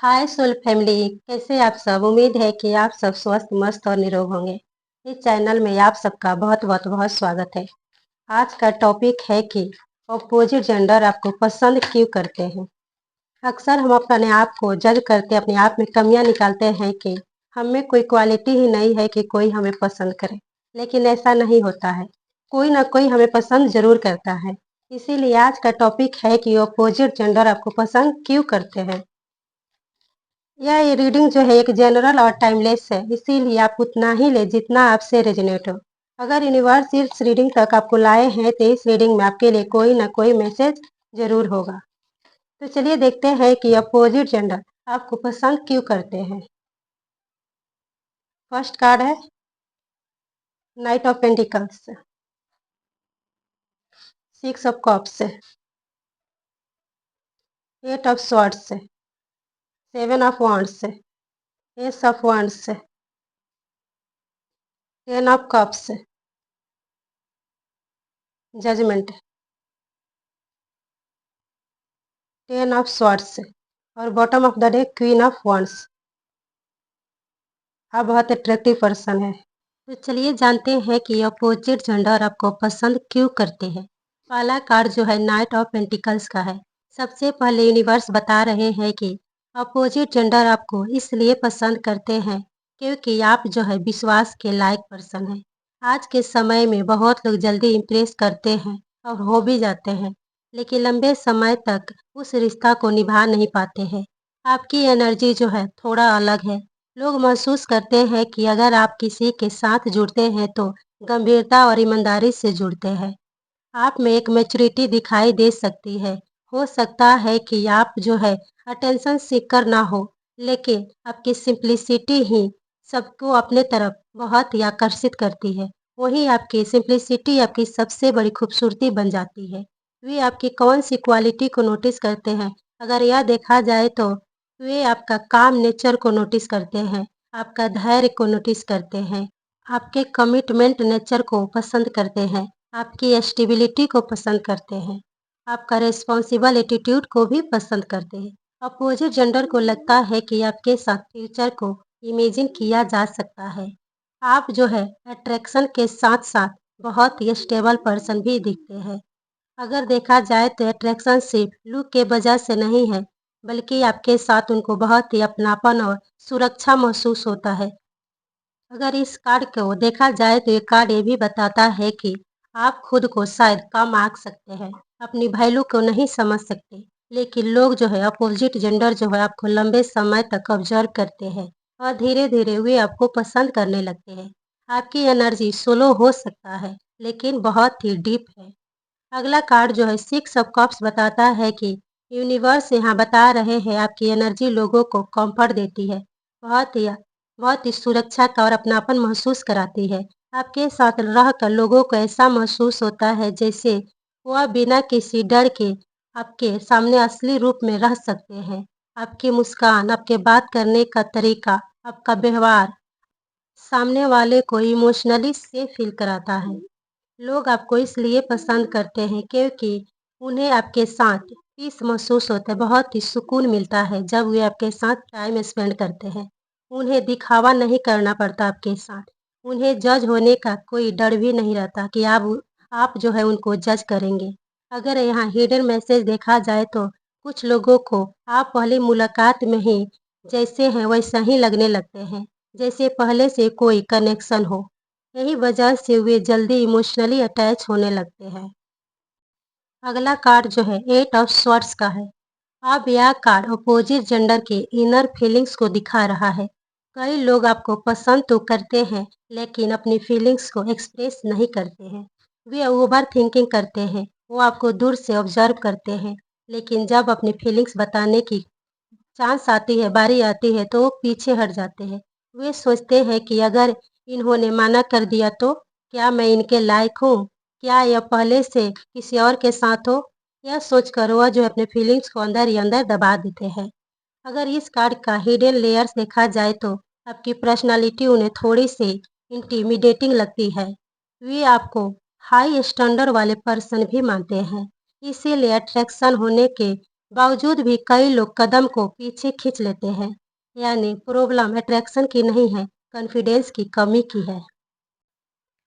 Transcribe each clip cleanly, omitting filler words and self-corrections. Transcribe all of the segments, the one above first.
हाय soul family, कैसे आप सब। उम्मीद है कि आप सब स्वस्थ मस्त और निरोग होंगे। इस चैनल में आप सबका बहुत बहुत बहुत स्वागत है। आज का टॉपिक है कि अपोजिट जेंडर आपको पसंद क्यों करते हैं। अक्सर हम अपने आप को जज करते, अपने आप में कमियां निकालते हैं कि हम में कोई क्वालिटी ही नहीं है कि कोई हमें पसंद करे। लेकिन ऐसा नहीं होता है, कोई ना कोई हमें पसंद जरूर करता है। इसीलिए आज का टॉपिक है कि अपोजिट जेंडर आपको पसंद क्यों करते हैं। यह रीडिंग जो है एक जनरल और टाइमलेस है, इसीलिए आप उतना ही ले जितना आपसे रेजोनेट हो। अगर यूनिवर्स इस रीडिंग तक आपको लाए हैं तो इस रीडिंग में आपके लिए कोई ना कोई मैसेज जरूर होगा। तो चलिए देखते हैं कि अपोजिट जेंडर आपको पसंद क्यों करते हैं। फर्स्ट कार्ड है knight of pentacles, 6 of cups, 8 of swords, 7 of wands, ace of wands, 10 of cups, judgement, 10 of swords और bottom of the day queen of wands. आप बहुत अट्रैक्टिव पर्सन है। तो चलिए जानते हैं कि अपोजिट जेंडर आपको पसंद क्यों करते हैं। पहला कार्ड जो है नाइट ऑफ पेंटिकल्स का है। सबसे पहले यूनिवर्स बता रहे हैं कि अपोजिट जेंडर आपको इसलिए पसंद करते हैं क्योंकि आप जो है विश्वास के लायक पर्सन है। आज के समय में बहुत लोग जल्दी इम्प्रेस करते हैं और हो भी जाते हैं, लेकिन लंबे समय तक उस रिश्ता को निभा नहीं पाते हैं। आपकी एनर्जी जो है थोड़ा अलग है। लोग महसूस करते हैं कि अगर आप किसी के साथ जुड़ते हैं तो गंभीरता और ईमानदारी से जुड़ते हैं। आप में एक मैच्योरिटी दिखाई दे सकती है। हो सकता है कि आप जो है अटेंशन सीकर ना हो, लेकिन आपकी सिंप्लिसिटी ही सबको अपने तरफ बहुत ही आकर्षित करती है। वहीं आपकी सिंप्लिसिटी आपकी सबसे बड़ी खूबसूरती बन जाती है। वे आपकी कौन सी क्वालिटी को नोटिस करते हैं? अगर यह देखा जाए तो वे आपका काम नेचर को नोटिस करते हैं, आपका धैर्य को नोटिस करते हैं, आपके कमिटमेंट नेचर को पसंद करते हैं, आपकी स्टेबिलिटी को पसंद करते हैं, आपका रिस्पॉन्सिबल एटीट्यूड को भी पसंद करते हैं। अपोजिट जेंडर को लगता है कि आपके साथ फ्यूचर को इमेजिन किया जा सकता है। आप जो है अट्रैक्शन के साथ साथ बहुत ही स्टेबल पर्सन भी दिखते हैं। अगर देखा जाए तो अट्रैक्शन सिर्फ लुक के वजह से नहीं है, बल्कि आपके साथ उनको बहुत ही अपनापन और सुरक्षा महसूस होता है। अगर इस कार्ड को देखा जाए तो ये कार्ड ये भी बताता है कि आप खुद को शायद कम आंक सकते हैं, अपनी वैल्यू को नहीं समझ सकते, लेकिन लोग जो है अपोजिट जेंडर जो है आपको लंबे समय तक ऑब्जर्व करते हैं और धीरे धीरे वे आपको पसंद करने लगते हैं। आपकी एनर्जी स्लो हो सकता है, लेकिन बहुत ही डीप है। अगला कार्ड जो है 6 ऑफ कप्स बताता है कि यूनिवर्स यहाँ बता रहे हैं आपकी एनर्जी लोगों को कंफर्ट देती है, बहुत ही सुरक्षा का और अपनापन महसूस कराती है। आपके साथ रहकर लोगों को ऐसा महसूस होता है जैसे वह बिना किसी डर के आपके सामने असली रूप में रह सकते हैं। आपकी मुस्कान, आपके बात करने का तरीका, आपका व्यवहार सामने वाले को इमोशनली सेफ फील कराता है। लोग आपको इसलिए पसंद करते हैं क्योंकि उन्हें आपके साथ पीस महसूस होता है, बहुत ही सुकून मिलता है जब वे आपके साथ टाइम स्पेंड करते हैं। उन्हें दिखावा नहीं करना पड़ता आपके साथ। उन्हें जज होने का कोई डर भी नहीं रहता कि आप जो है उनको जज करेंगे। अगर यहाँ हिडन मैसेज देखा जाए तो कुछ लोगों को आप पहली मुलाकात में ही जैसे हैं वैसा ही लगने लगते हैं, जैसे पहले से कोई कनेक्शन हो। यही वजह से वे जल्दी इमोशनली अटैच होने लगते हैं। अगला कार्ड जो है 8 ऑफ स्वॉर्ड्स का है। अब यह कार्ड अपोजिट जेंडर के इनर फीलिंग्स को दिखा रहा है। कई लोग आपको पसंद तो करते हैं, लेकिन अपनी फीलिंग्स को एक्सप्रेस नहीं करते हैं। वे ओवर थिंकिंग करते हैं, वो आपको दूर से ऑब्जर्व करते हैं, लेकिन जब अपनी फीलिंग्स बताने की चांस आती है, बारी आती है तो वो पीछे हट जाते हैं। वे सोचते हैं कि अगर इन्होंने मना कर दिया तो क्या मैं इनके लायक हूँ? क्या यह पहले से किसी और के साथ हो? यह सोचकर वह जो है अपने फीलिंग्स को अंदर ही अंदर दबा देते हैं। अगर इस कार्ड का हिडन लेयर्स देखा जाए तो आपकी पर्सनालिटी उन्हें थोड़ी सी इंटिमिडेटिंग लगती है। वे आपको हाई स्टैंडर्ड वाले पर्सन भी मानते हैं, इसीलिए अट्रैक्शन होने के बावजूद भी कई लोग कदम को पीछे खींच लेते हैं। यानी प्रॉब्लम अट्रैक्शन की नहीं है, कॉन्फिडेंस की कमी की है।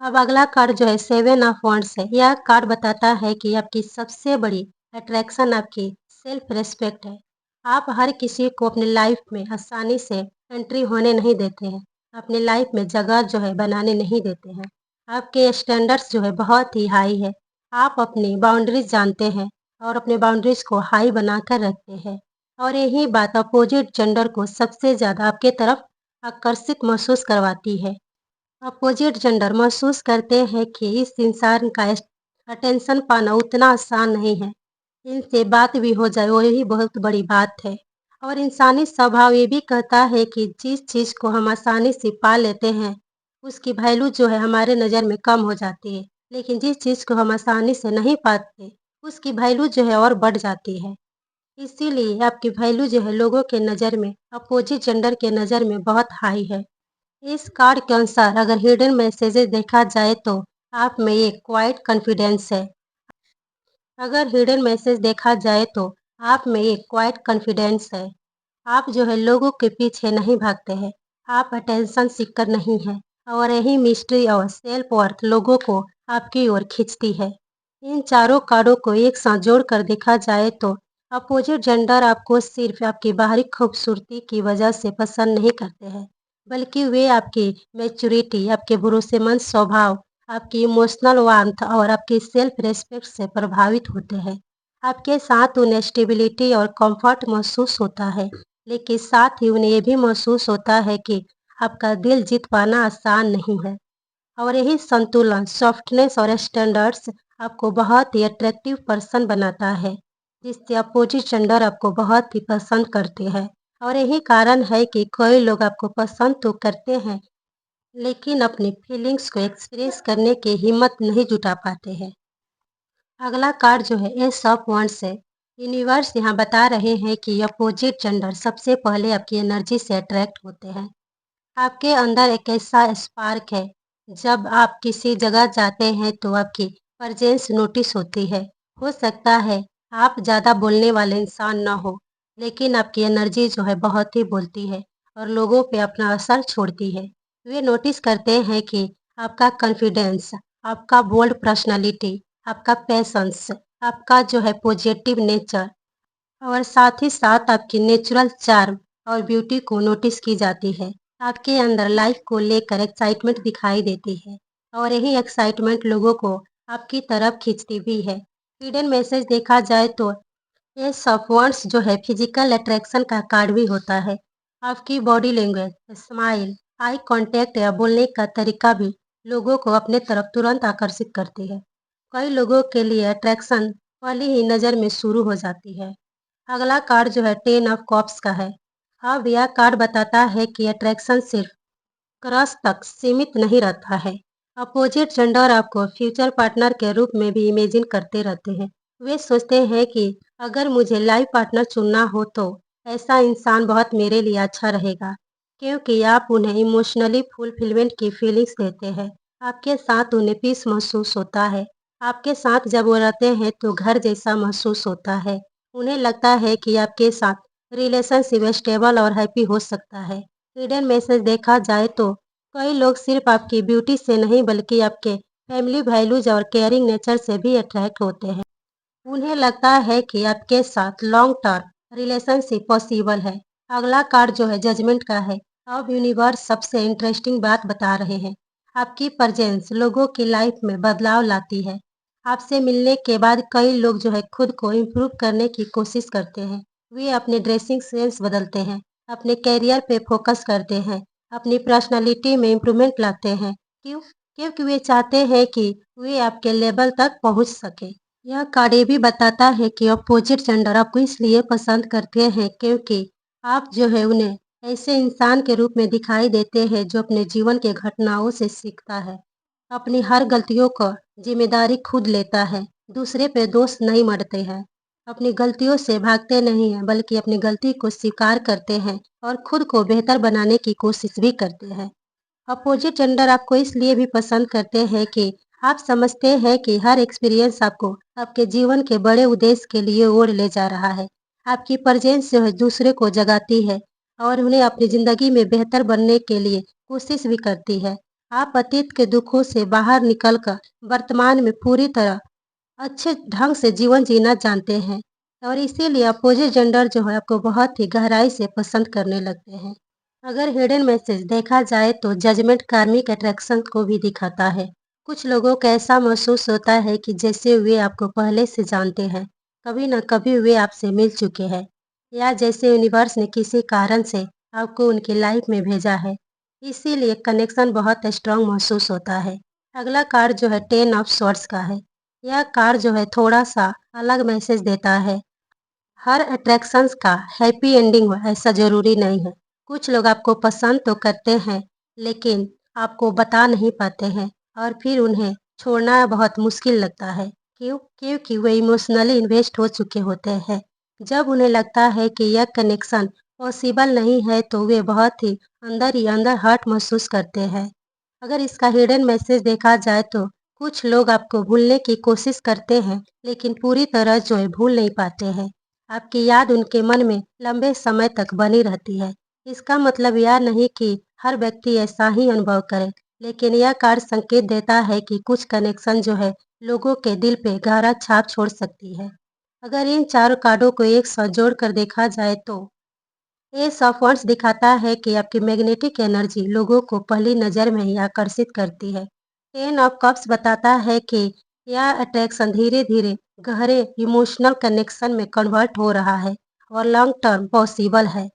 अब अगला कार्ड जो है सेवन ऑफ वांड्स है। यह कार्ड बताता है कि आपकी सबसे बड़ी अट्रैक्शन आपकी सेल्फ रिस्पेक्ट है। आप हर किसी को अपनी लाइफ में आसानी से एंट्री होने नहीं देते हैं, अपनी लाइफ में जगह जो है बनाने नहीं देते हैं। आपके स्टैंडर्ड्स जो है बहुत ही हाई है। आप अपनी बाउंड्रीज जानते हैं और अपने बाउंड्रीज को हाई बनाकर रखते हैं। और यही बात अपोजिट जेंडर को सबसे ज़्यादा आपके तरफ आकर्षित महसूस करवाती है। अपोजिट जेंडर महसूस करते हैं कि इस इंसान का अटेंशन पाना उतना आसान नहीं है। इनसे बात भी हो जाए वही बहुत बड़ी बात है। और इंसानी स्वभाव ये भी कहता है कि जिस चीज़ को हम आसानी से पा लेते हैं, उसकी वैल्यू जो है हमारे नज़र में कम हो जाती है। लेकिन जिस चीज़ को हम आसानी से नहीं पाते, उसकी वैल्यू जो है और बढ़ जाती है। इसीलिए आपकी वैल्यू जो है लोगों के नज़र में, अपोजिट जेंडर के नज़र में बहुत हाई है। इस कार्ड के अनुसार अगर हिडन मैसेजेस देखा जाए तो आप में एक क्वाइट कॉन्फिडेंस है। अगर हिडन मैसेज देखा जाए तो आप में एक क्वाइट कॉन्फिडेंस है। आप जो है लोगों के पीछे नहीं भागते हैं। आप अटेंशन सीकर नहीं हैं और यही मिस्ट्री और सेल्फ वर्थ लोगों को आपकी ओर खींचती है। इन चारों कार्डों को एक साथ जोड़कर देखा जाए तो अपोजिट जेंडर आपको सिर्फ आपकी बाहरी खूबसूरती की वजह से पसंद नहीं करते हैं, बल्कि वे आपकी मैच्योरिटी, आपके भरोसेमंद स्वभाव, आपकी इमोशनल वार्मथ और आपकी सेल्फ रिस्पेक्ट से प्रभावित होते हैं। आपके साथ उन्हें स्टेबिलिटी और कंफर्ट महसूस होता है, लेकिन साथ ही उन्हें ये भी महसूस होता है कि आपका दिल जीत पाना आसान नहीं है। और यही संतुलन, सॉफ्टनेस और स्टैंडर्ड्स आपको बहुत ही अट्रैक्टिव पर्सन बनाता है, जिससे अपोजिट जेंडर आपको बहुत ही पसंद करते हैं। और यही कारण है कि कई लोग आपको पसंद तो करते हैं, लेकिन अपनी फीलिंग्स को एक्सप्रेस करने की हिम्मत नहीं जुटा पाते हैं। अगला कार्ड जो है एस ऑफ वांड्स है। यूनिवर्स यहाँ बता रहे हैं कि अपोजिट जेंडर सबसे पहले आपकी एनर्जी से अट्रैक्ट होते हैं। आपके अंदर एक ऐसा स्पार्क है, जब आप किसी जगह जाते हैं तो आपकी प्रेजेंस नोटिस होती है। हो सकता है आप ज़्यादा बोलने वाले इंसान ना हो, लेकिन आपकी एनर्जी जो है बहुत ही बोलती है और लोगों पे अपना असर छोड़ती है। वे नोटिस करते हैं कि आपका कॉन्फिडेंस, आपका बोल्ड पर्सनालिटी, आपका पैशंस, आपका जो है पॉजिटिव नेचर और साथ ही साथ आपकी नेचुरल चार्म और ब्यूटी को नोटिस की जाती है। आपके अंदर लाइफ को लेकर एक्साइटमेंट दिखाई देती है और यही एक्साइटमेंट लोगों को आपकी तरफ खींचती भी है। हिडन मैसेज देखा जाए तो ये सब वर्ड्स जो है फिजिकल अट्रैक्शन का कार्ड भी होता है। आपकी body language, smile, eye contact या बोलने का तरीका भी लोगों को अपने तरफ तुरंत आकर्षित करती है। कई लोगों के लिए अट्रैक्शन पहली ही नज़र में शुरू हो जाती है। अगला कार्ड जो है टेन ऑफ कप्स का है। अब यह कार्ड बताता है कि अट्रैक्शन सिर्फ क्रश तक सीमित नहीं रहता है। अपोजिट जेंडर आपको फ्यूचर पार्टनर के रूप में भी इमेजिन करते रहते हैं। वे सोचते हैं कि अगर मुझे लाइफ पार्टनर चुनना हो तो ऐसा इंसान बहुत मेरे लिए अच्छा रहेगा, क्योंकि आप उन्हें इमोशनली फुलफिलमेंट की फीलिंग्स देते हैं। आपके साथ उन्हें पीस महसूस होता है। आपके साथ जब वो रहते हैं तो घर जैसा महसूस होता है। उन्हें लगता है कि आपके साथ रिलेशनशिप स्टेबल और हैप्पी हो सकता है। हिडन मैसेज देखा जाए तो कई लोग सिर्फ आपकी ब्यूटी से नहीं बल्कि आपके फैमिली वैल्यूज और केयरिंग नेचर से भी अट्रैक्ट होते हैं। उन्हें लगता है कि आपके साथ लॉन्ग टर्म रिलेशनशिप पॉसिबल है। अगला कार्ड जो है जजमेंट का है। अब यूनिवर्स सबसे इंटरेस्टिंग बात बता रहे हैं। आपकी प्रेजेंस लोगों की लाइफ में बदलाव लाती है। आपसे मिलने के बाद कई लोग जो है खुद को इम्प्रूव करने की कोशिश करते हैं। वे अपने ड्रेसिंग सेंस बदलते हैं, अपने करियर पे फोकस करते हैं, अपनी पर्सनालिटी में इम्प्रूवमेंट लाते हैं। क्यों? क्योंकि वे चाहते हैं कि वे आपके लेवल तक पहुंच सके। यह कार्ड ये भी बताता है कि अपोजिट जेंडर आपको इसलिए पसंद करते हैं क्योंकि आप जो है उन्हें ऐसे इंसान के रूप में दिखाई देते हैं जो अपने जीवन के घटनाओं से सीखता है, अपनी हर गलतियों का जिम्मेदारी खुद लेता है, दूसरे पे दोष नहीं मढ़ते हैं, अपनी गलतियों से भागते नहीं हैं बल्कि अपनी गलती को स्वीकार करते हैं और खुद को बेहतर बनाने की कोशिश भी करते हैं। अपोजिट जेंडर आपको इसलिए भी पसंद करते हैं कि आप समझते हैं कि हर एक्सपीरियंस आपको आपके जीवन के बड़े उद्देश्य के लिए ओर ले जा रहा है। आपकी प्रेजेंस जो है दूसरे को जगाती है और उन्हें अपनी ज़िंदगी में बेहतर बनने के लिए कोशिश भी करती है। आप अतीत के दुखों से बाहर निकलकर वर्तमान में पूरी तरह अच्छे ढंग से जीवन जीना जानते हैं और इसीलिए अपोजिट जेंडर जो है आपको बहुत ही गहराई से पसंद करने लगते हैं। अगर हिडन मैसेज देखा जाए तो जजमेंट कार्मिक अट्रैक्शन को भी दिखाता है। कुछ लोगों को ऐसा महसूस होता है कि जैसे वे आपको पहले से जानते हैं, कभी न कभी वे आपसे मिल चुके हैं या जैसे यूनिवर्स ने किसी कारण से आपको उनकी लाइफ में भेजा है। इसीलिए कनेक्शन बहुत स्ट्रांग महसूस होता है। अगला कार्ड जो है 10 ऑफ स्वॉर्ड्स का है। यह कार्ड जो है थोड़ा-सा अलग मैसेज देता है। हर अट्रैक्शंस का हैप्पी एंडिंग हो ऐसा ज़रूरी नहीं है। कुछ लोग आपको पसंद तो करते हैं, लेकिन आपको बता नहीं पाते हैं और फिर उन्हें छोड़ना बहुत मुश्किल लगता है। क्यों? क्योंकि वे इमोशनली इन्वेस्ट हो चुके होते हैं। जब उन्हें लगता है कि यह कनेक्शन पॉसिबल नहीं है, तो वे बहुत ही अंदर हर्ट महसूस करते हैं। अगर इसका हिडन मैसेज देखा जाए तो कुछ लोग आपको भूलने की कोशिश करते हैं, लेकिन पूरी तरह जो है भूल नहीं पाते हैं। आपकी याद उनके मन में लंबे समय तक बनी रहती है। इसका मतलब यह नहीं कि हर व्यक्ति ऐसा ही अनुभव करे, लेकिन यह कार्ड संकेत देता है कि कुछ कनेक्शन जो है लोगों के दिल पे गहरा छाप छोड़ सकती है। अगर इन चारों कार्डों को एक साथ जोड़कर देखा जाए तो एस ऑफ वांड्स दिखाता है कि आपकी मैग्नेटिक एनर्जी लोगों को पहली नज़र में ही आकर्षित करती है। 10 ऑफ कप्स बताता है कि यह अट्रैक्शन धीरे-धीरे गहरे इमोशनल कनेक्शन में कन्वर्ट हो रहा है और लॉन्ग टर्म पॉसिबल है।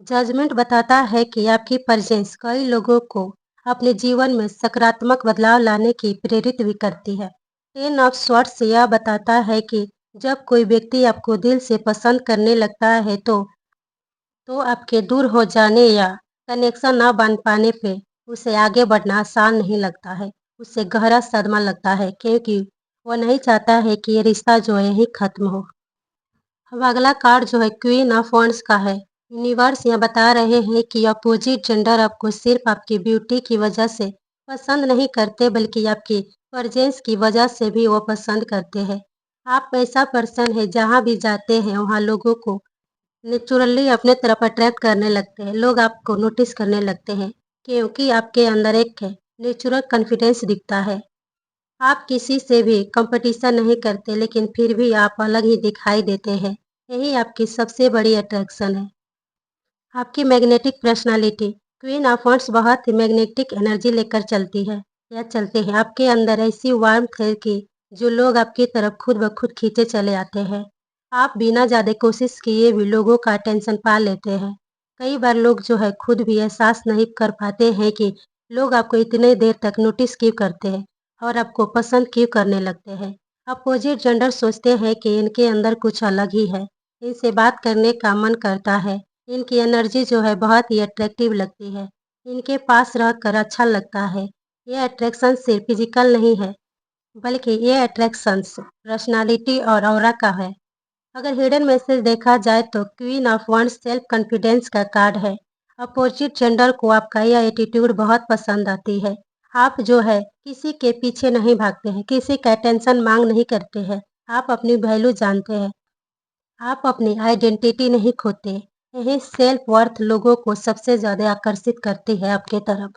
जजमेंट बताता है कि आपकी प्रेजेंस कई लोगों को अपने जीवन में सकारात्मक बदलाव लाने की प्रेरित भी करती है। 10 ऑफ स्वॉर्ड्स यह बताता है कि जब कोई व्यक्ति आपको दिल से पसंद करने लगता है तो आपके दूर हो जाने या कनेक्शन ना बन पाने पे उसे आगे बढ़ना आसान नहीं लगता है। उसे गहरा सदमा लगता है क्योंकि वो नहीं चाहता है कि ये रिश्ता जो है यहीं खत्म हो। अब अगला कार्ड जो है क्वीन ऑफ वांड्स का है। यूनिवर्स यहाँ बता रहे हैं कि अपोजिट जेंडर आपको सिर्फ आपकी ब्यूटी की वजह से पसंद नहीं करते, बल्कि आपकी प्रेजेंस की वजह से भी वो पसंद करते हैं। आप ऐसा पर्सन है, जहाँ भी जाते हैं वहाँ लोगों को नेचुरली अपने तरफ अट्रैक्ट करने लगते हैं। लोग आपको नोटिस करने लगते हैं क्योंकि आपके अंदर एक नेचुरल कॉन्फिडेंस दिखता है। आप किसी से भी कंपटीशन नहीं करते, लेकिन फिर भी आप अलग ही दिखाई देते हैं। यही आपकी सबसे बड़ी अट्रैक्शन है। आपकी magnetic personality queen of wands बहुत ही मैग्नेटिक एनर्जी लेकर चलती है या चलते हैं। आपके अंदर ऐसी वार्मथ है कि जो लोग आपकी तरफ खुद ब खुद खींचे चले आते हैं। आप बिना ज़्यादा कोशिश किए भी लोगों का अटेंशन पा लेते हैं। कई बार लोग जो है खुद भी एहसास नहीं कर पाते हैं कि लोग आपको इतने देर तक नोटिस क्यों करते हैं और आपको पसंद क्यों करने लगते हैं। अपोजिट जेंडर सोचते हैं कि इनके अंदर कुछ अलग ही है, इनसे बात करने का मन करता है। इनकी एनर्जी जो है बहुत ही अट्रैक्टिव लगती है। इनके पास रहकर अच्छा लगता है। ये अट्रैक्शन सिर्फ फिजिकल नहीं है, बल्कि ये अट्रैक्शंस पर्सनालिटी और ऑरा का है। अगर हिडन मैसेज देखा जाए तो queen of wands self confidence का कार्ड है। अपोजिट जेंडर को आपका यह एटीट्यूड बहुत पसंद आती है। आप जो है किसी के पीछे नहीं भागते हैं, किसी का अटेंशन मांग नहीं करते हैं। आप अपनी वैल्यू जानते हैं। आप अपनी आइडेंटिटी नहीं खोते। यही सेल्फ वर्थ लोगों को सबसे ज़्यादा आकर्षित करती है आपके तरफ।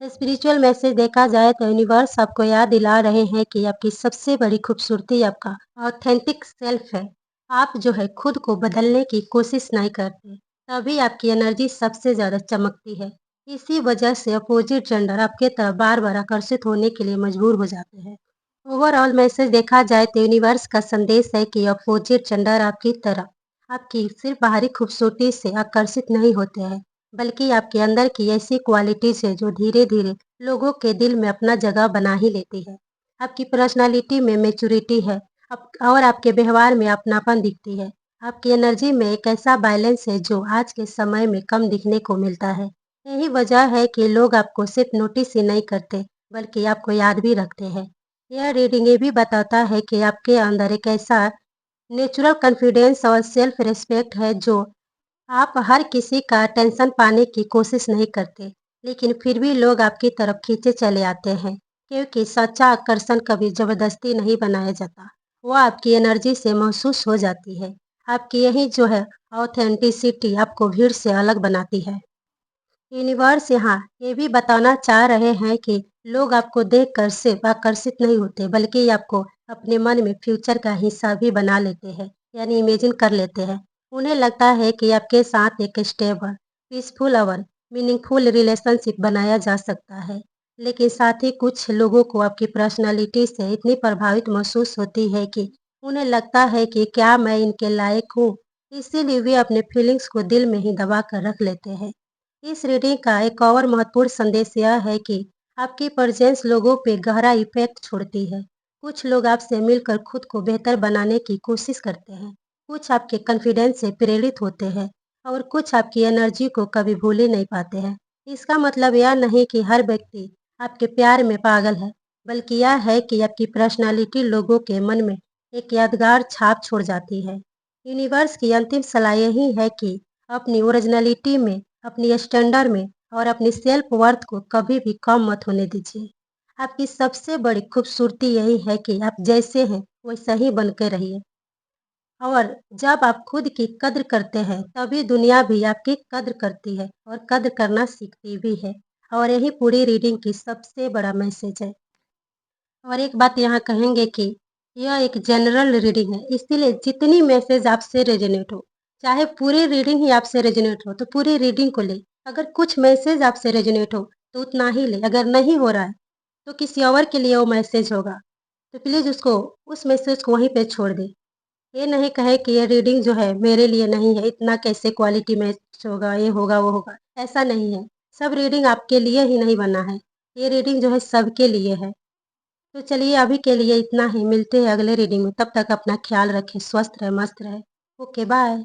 स्पिरिचुअल मैसेज देखा जाए तो यूनिवर्स आपको याद दिला रहे हैं कि आपकी सबसे बड़ी खूबसूरती आपका ऑथेंटिक सेल्फ है। आप जो है खुद को बदलने की कोशिश नहीं करते, तभी आपकी एनर्जी सबसे ज़्यादा चमकती है। इसी वजह से अपोजिट जेंडर आपके तरफ बार बार आकर्षित होने के लिए मजबूर हो जाते हैं। ओवरऑल मैसेज देखा जाए तो यूनिवर्स का संदेश है कि अपोजिट जेंडर आपकी तरफ आपकी सिर्फ बाहरी खूबसूरती से आकर्षित नहीं होते हैं, बल्कि आपके अंदर की ऐसी क्वालिटीज है जो धीरे धीरे लोगों के दिल में अपना जगह बना ही लेती है। आपकी पर्सनालिटी में मैच्योरिटी है और आपके व्यवहार में अपनापन दिखती है। आपकी एनर्जी में एक ऐसा बैलेंस है जो आज के समय में कम दिखने को मिलता है। यही वजह है कि लोग आपको सिर्फ नोटिस ही नहीं करते, बल्कि आपको याद भी रखते हैं। यह रीडिंग ये भी बताता है कि आपके अंदर एक ऐसा नेचुरल कॉन्फिडेंस और सेल्फ रिस्पेक्ट है जो आप हर किसी का अटेंशन पाने की कोशिश नहीं करते, लेकिन फिर भी लोग आपकी तरफ खींचे चले आते हैं, क्योंकि सच्चा आकर्षण कभी ज़बरदस्ती नहीं बनाया जाता, वो आपकी एनर्जी से महसूस हो जाती है। आपकी यही जो है ऑथेंटिसिटी आपको भीड़ से अलग बनाती है। यूनिवर्स यहाँ ये भी बताना चाह रहे हैं कि लोग आपको देखकर सिर्फ आकर्षित नहीं होते, बल्कि आपको अपने मन में फ्यूचर का हिस्सा भी बना लेते हैं, यानी इमेजिन कर लेते हैं। उन्हें लगता है कि आपके साथ एक स्टेबल, पीसफुल और मीनिंगफुल रिलेशनशिप बनाया जा सकता है। लेकिन साथ ही कुछ लोगों को आपकी पर्सनालिटी से इतनी प्रभावित महसूस होती है कि उन्हें लगता है कि क्या मैं इनके लायक हूँ, इसीलिए वे अपने फीलिंग्स को दिल में ही दबा कर रख लेते हैं। इस रीडिंग का एक और महत्वपूर्ण संदेश यह है कि आपकी प्रेजेंस लोगों पे गहरा इफेक्ट छोड़ती है। कुछ लोग आपसे मिलकर खुद को बेहतर बनाने की कोशिश करते हैं, कुछ आपके कॉन्फिडेंस से प्रेरित होते हैं और कुछ आपकी एनर्जी को कभी भूल ही नहीं पाते हैं। इसका मतलब यह नहीं कि हर व्यक्ति आपके प्यार में पागल है, बल्कि यह है कि आपकी पर्सनालिटी लोगों के मन में एक यादगार छाप छोड़ जाती है। यूनिवर्स की अंतिम सलाह यही है कि अपनी ओरिजिनलिटी में, अपनी स्टैंडर्ड में और अपनी सेल्फ वर्थ को कभी भी कम मत होने दीजिए। आपकी सबसे बड़ी खूबसूरती यही है कि आप जैसे हैं वैसा ही बन के रहिए। और जब आप खुद की कद्र करते हैं, तभी दुनिया भी आपकी कद्र करती है और कद्र करना सीखती भी है। और यही पूरी रीडिंग की सबसे बड़ा मैसेज है। और एक बात यहाँ कहेंगे कि यह एक जनरल रीडिंग है, इसीलिए जितनी मैसेज आपसे रेजोनेट हो, चाहे पूरी रीडिंग ही आपसे रेजोनेट हो, तो पूरी रीडिंग को ले। अगर कुछ मैसेज आपसे रेजोनेट हो, तो उतना ही ले। अगर नहीं हो रहा है, तो किसी और के लिए वो मैसेज होगा। तो प्लीज़ उसको उस मैसेज को वहीं पे छोड़ दें। ये नहीं कहे कि ये रीडिंग जो है मेरे लिए नहीं है, इतना कैसे क्वालिटी मैच होगा, ये होगा, वो होगा। ऐसा नहीं है। सब रीडिंग आपके लिए ही नहीं बना है। ये रीडिंग जो है सबके लिए है। तो चलिए अभी के लिए इतना ही, मिलते हैं अगले रीडिंग में। तब तक अपना ख्याल रखें, स्वस्थ रहे, मस्त रहे। Okay bye.